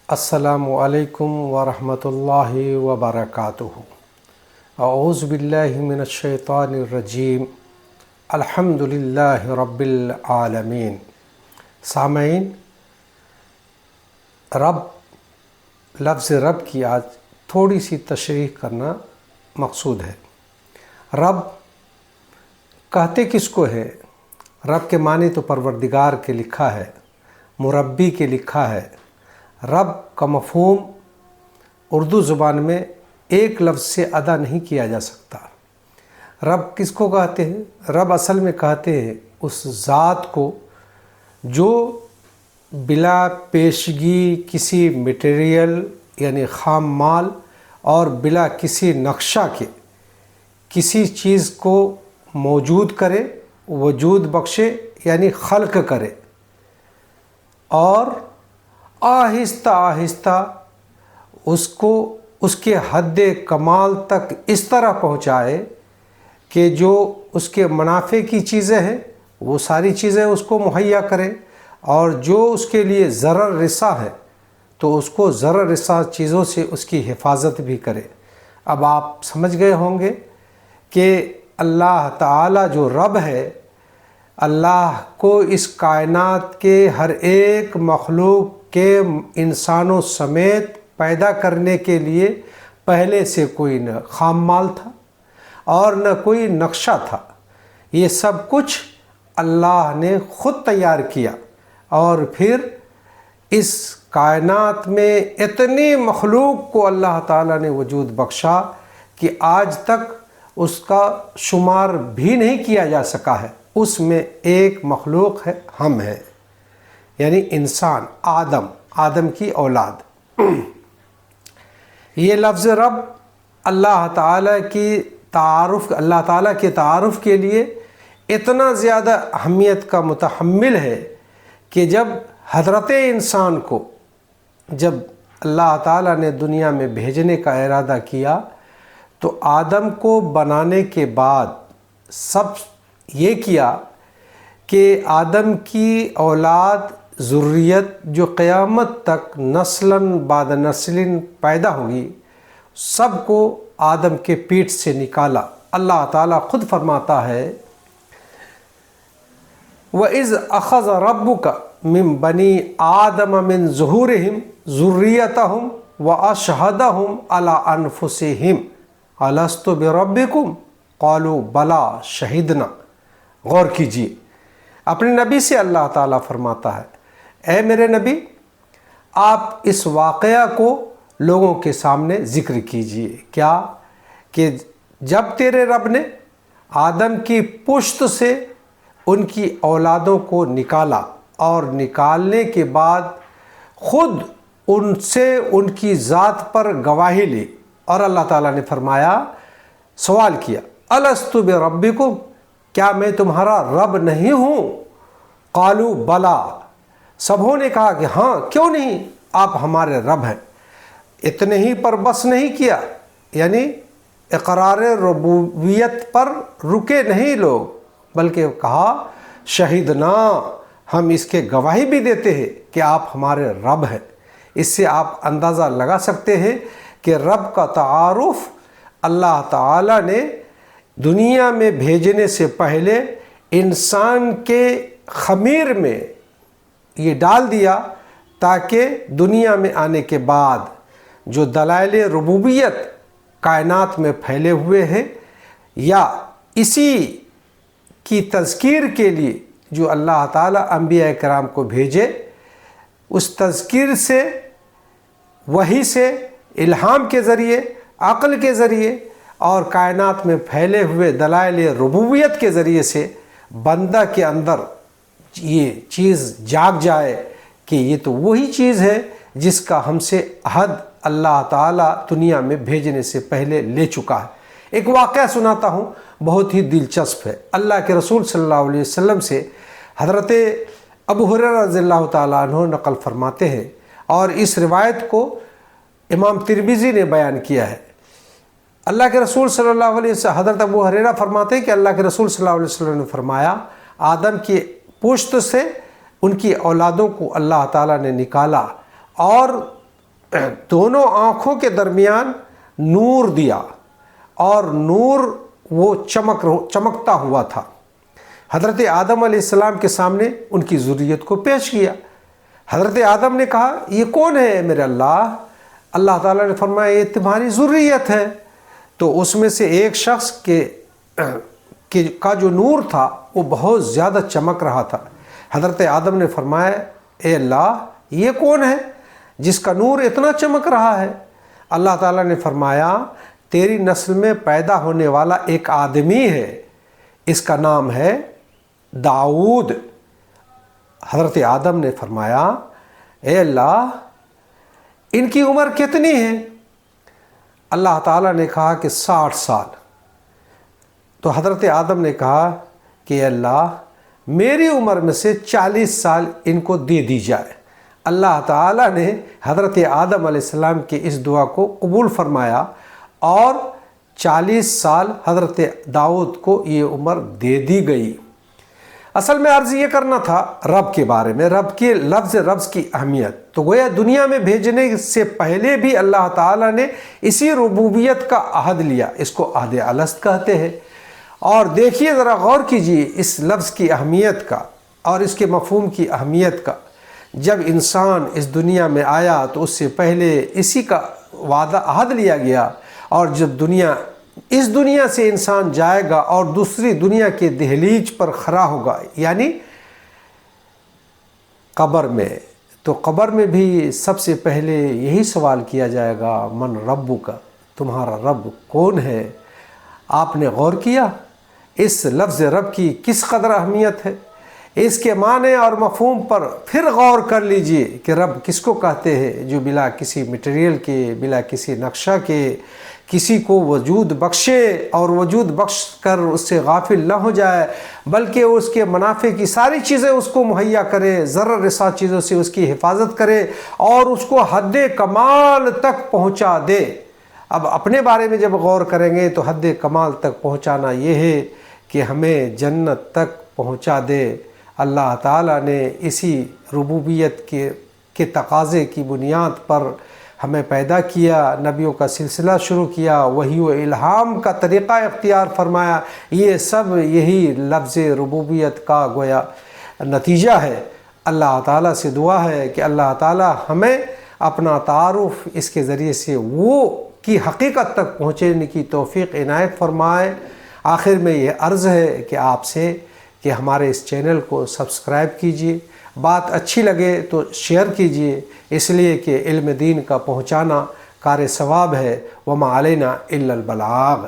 السلام علیکم ورحمۃ اللہ وبرکاتہ۔ اعوذ باللہ من الشیطان الرجیم۔ الحمد للہ رب العالمین۔ سامعین، لفظ رب کی آج تھوڑی سی تشریح کرنا مقصود ہے۔ رب کہتے کس کو ہے؟ رب کے معنی تو پروردگار کے لکھا ہے، مربی کے لکھا ہے۔ رب کا مفہوم اردو زبان میں ایک لفظ سے ادا نہیں کیا جا سکتا۔ رب کس کو کہتے ہیں؟ رب اصل میں کہتے ہیں اس ذات کو جو بلا پیشگی کسی مٹیریل یعنی خام مال اور بلا کسی نقشہ کے کسی چیز کو موجود کرے، وجود بخشے یعنی خلق کرے، اور آہستہ آہستہ اس کو اس کے حد کمال تک اس طرح پہنچائے کہ جو اس کے منافع کی چیزیں ہیں وہ ساری چیزیں اس کو مہیا کرے، اور جو اس کے لیے ضرر رساں ہے تو اس کو ضرر رساں چیزوں سے اس کی حفاظت بھی کرے۔ اب آپ سمجھ گئے ہوں گے کہ اللہ تعالیٰ جو رب ہے، اللہ کو اس کائنات کے ہر ایک مخلوق کے انسانوں سمیت پیدا کرنے کے لیے پہلے سے کوئی نہ خام مال تھا اور نہ کوئی نقشہ تھا۔ یہ سب کچھ اللہ نے خود تیار کیا، اور پھر اس کائنات میں اتنی مخلوق کو اللہ تعالیٰ نے وجود بخشا کہ آج تک اس کا شمار بھی نہیں کیا جا سکا ہے۔ اس میں ایک مخلوق ہے، ہم ہیں، یعنی انسان، آدم کی اولاد۔ یہ لفظ رب اللہ تعالیٰ کے تعارف کے لیے اتنا زیادہ اہمیت کا متحمل ہے کہ جب حضرت انسان کو جب اللہ تعالیٰ نے دنیا میں بھیجنے کا ارادہ کیا تو آدم کو بنانے کے بعد سب یہ کیا کہ آدم کی اولاد، ذریت جو قیامت تک نسلاً بعد نسل پیدا ہوگی، سب کو آدم کے پیٹ سے نکالا۔ اللہ تعالیٰ خود فرماتا ہے وَإِذْ أَخَذَ رَبُّكَ مِن بَنِي آدَمَ مِن ظُهُورِهِمْ ذُرِّيَّتَهُمْ وَأَشْهَدَهُمْ عَلَىٰ أَنفُسِهِمْ أَلَسْتُ بِرَبِّكُمْ قَالُوا بَلَىٰ شَهِدْنَا۔ غور کیجیے، اپنے نبی سے اللہ تعالیٰ فرماتا ہے، اے میرے نبی، آپ اس واقعہ کو لوگوں کے سامنے ذکر کیجیے۔ کیا کہ جب تیرے رب نے آدم کی پشت سے ان کی اولادوں کو نکالا، اور نکالنے کے بعد خود ان سے ان کی ذات پر گواہی لی، اور اللہ تعالیٰ نے فرمایا، سوال کیا، الست بربکم، کیا میں تمہارا رب نہیں ہوں؟ قالوا بلا، سبھوں نے کہا کہ ہاں، کیوں نہیں، آپ ہمارے رب ہیں۔ اتنے ہی پر بس نہیں کیا، یعنی اقرار ربوبیت پر رکے نہیں لوگ، بلکہ کہا شہدنا، ہم اس کے گواہی بھی دیتے ہیں کہ آپ ہمارے رب ہیں۔ اس سے آپ اندازہ لگا سکتے ہیں کہ رب کا تعارف اللہ تعالیٰ نے دنیا میں بھیجنے سے پہلے انسان کے خمیر میں یہ ڈال دیا، تاکہ دنیا میں آنے کے بعد جو دلائل ربوبیت کائنات میں پھیلے ہوئے ہیں، یا اسی کی تذکیر کے لیے جو اللہ تعالیٰ انبیاء کرام کو بھیجے، اس تذکیر سے، وحی سے، الہام کے ذریعے، عقل کے ذریعے اور کائنات میں پھیلے ہوئے دلائل ربوبیت کے ذریعے سے بندہ کے اندر یہ چیز جاگ جائے کہ یہ تو وہی چیز ہے جس کا ہم سے عہد اللہ تعالیٰ دنیا میں بھیجنے سے پہلے لے چکا ہے۔ ایک واقعہ سناتا ہوں، بہت ہی دلچسپ ہے۔ اللہ کے رسول صلی اللہ علیہ وسلم سے حضرت ابو ہریرہ رضی اللہ تعالیٰ عنہ نقل فرماتے ہیں، اور اس روایت کو امام ترمذی نے بیان کیا ہے۔ اللہ کے رسول صلی اللہ علیہ وسلم، حضرت ابو ہریرہ فرماتے ہیں کہ اللہ کے رسول صلی اللہ علیہ وسلم نے فرمایا، آدم کی پشت سے ان کی اولادوں کو اللہ تعالیٰ نے نکالا، اور دونوں آنکھوں کے درمیان نور دیا اور نور وہ چمکتا ہوا تھا۔ حضرت آدم علیہ السلام کے سامنے ان کی ذریت کو پیش کیا۔ حضرت آدم نے کہا یہ کون ہے میرے اللہ؟ اللہ تعالیٰ نے فرمایا یہ تمہاری ذریت ہے۔ تو اس میں سے ایک شخص کا جو نور تھا وہ بہت زیادہ چمک رہا تھا۔ حضرت آدم نے فرمایا اے اللہ یہ کون ہے جس کا نور اتنا چمک رہا ہے؟ اللہ تعالیٰ نے فرمایا تیری نسل میں پیدا ہونے والا ایک آدمی ہے، اس کا نام ہے داؤد۔ حضرت آدم نے فرمایا اے اللہ ان کی عمر کتنی ہے؟ اللہ تعالیٰ نے کہا کہ 60 سال۔ تو حضرت آدم نے کہا کہ اے اللہ میری عمر میں سے 40 سال ان کو دے دی جائے۔ اللہ تعالیٰ نے حضرت آدم علیہ السلام کی اس دعا کو قبول فرمایا اور 40 سال حضرت داؤد کو یہ عمر دے دی گئی۔ اصل میں عرض یہ کرنا تھا رب کے بارے میں، رب کے رب کی اہمیت۔ تو گویا دنیا میں بھیجنے سے پہلے بھی اللہ تعالیٰ نے اسی ربوبیت کا عہد لیا، اس کو عہد الست کہتے ہیں۔ اور دیکھیے ذرا غور کیجیے اس لفظ کی اہمیت کا اور اس کے مفہوم کی اہمیت کا۔ جب انسان اس دنیا میں آیا تو اس سے پہلے اسی کا وعدہ عہد لیا گیا، اور جب اس دنیا سے انسان جائے گا اور دوسری دنیا کے دہلیز پر کھڑا ہوگا یعنی قبر میں، تو قبر میں بھی سب سے پہلے یہی سوال کیا جائے گا من ربک، تمہارا رب کون ہے؟ آپ نے غور کیا اس لفظ رب کی کس قدر اہمیت ہے؟ اس کے معنی اور مفہوم پر پھر غور کر لیجئے کہ رب کس کو کہتے ہیں، جو بلا کسی مٹیریل کے، بلا کسی نقشہ کے کسی کو وجود بخشے اور وجود بخش کر اس سے غافل نہ ہو جائے، بلکہ اس کے منافع کی ساری چیزیں اس کو مہیا کرے، ضرر رساں چیزوں سے اس کی حفاظت کرے اور اس کو حد کمال تک پہنچا دے۔ اب اپنے بارے میں جب غور کریں گے تو حد کمال تک پہنچانا یہ ہے کہ ہمیں جنت تک پہنچا دے۔ اللہ تعالیٰ نے اسی ربوبیت کے تقاضے کی بنیاد پر ہمیں پیدا کیا، نبیوں کا سلسلہ شروع کیا، وحی و الہام کا طریقہ اختیار فرمایا۔ یہ سب یہی لفظ ربوبیت کا گویا نتیجہ ہے۔ اللہ تعالیٰ سے دعا ہے کہ اللہ تعالیٰ ہمیں اپنا تعارف اس کے ذریعے سے وہ کی حقیقت تک پہنچنے کی توفیق عنایت فرمائے۔ آخر میں یہ عرض ہے کہ آپ سے کہ ہمارے اس چینل کو سبسکرائب کیجئے، بات اچھی لگے تو شیئر کیجئے، اس لیے کہ علم دین کا پہنچانا کار ثواب ہے۔ وما علینا الا البلاغ۔